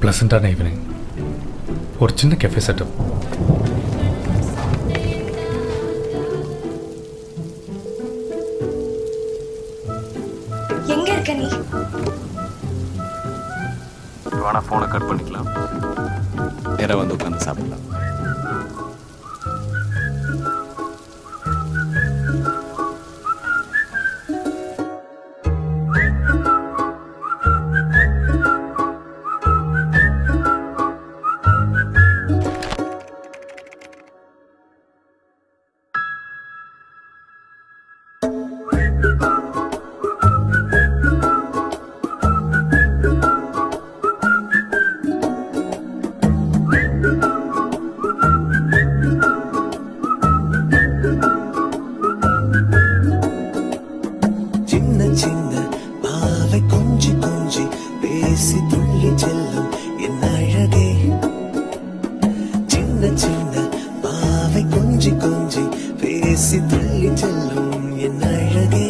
ப்ளசண்ட்டான evening, ஒரு சின்ன cafe setup. எங்க இருக்க நீ? வேணா ஃபோனை கட் பண்ணிக்கலாம், நேராக வந்து உட்காந்து சாப்பிடலாம். பேசி துள்ளி செல்லும் என் அழகே, சின்ன சின்ன பாவை கொஞ்சி கொஞ்சி பேசி துள்ளி செல்லும் என் அழகே.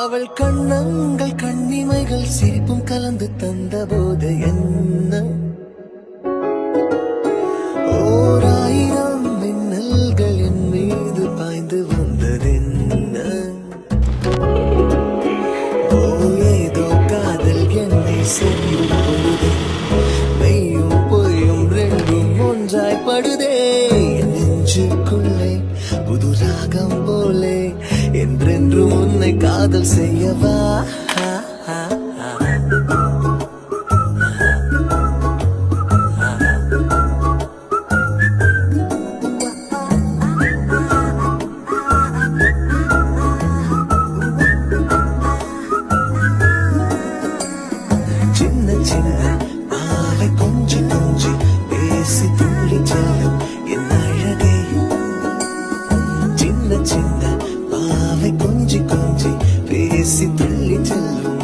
அவள் கண்ணங்கள் கண்ணிமைகள் சிரிப்பும் கலந்து தந்த போது என்ன ஓராயிரம் மின்னல்கள் என் மீது பாய்ந்து வந்ததென்ன. ஏதோ காதல் என்னை செய்யும் பொழுதே மெய்யும் பொய்யும் ரெண்டும் ஒன்றாய் படுதே. நெஞ்சுக்குள்ளே புது ராகம் போலே என்றென்றும் உன்னை காதல் செய்யவா. சின்ன சின்ன பாவை கொஞ்சி கொஞ்சி பேசி துள்ளி செல்லும் என் அழகே, சின்ன சின்ன பாவை கொஞ்சி கொஞ்சி பேசி துள்ளி செல்லும்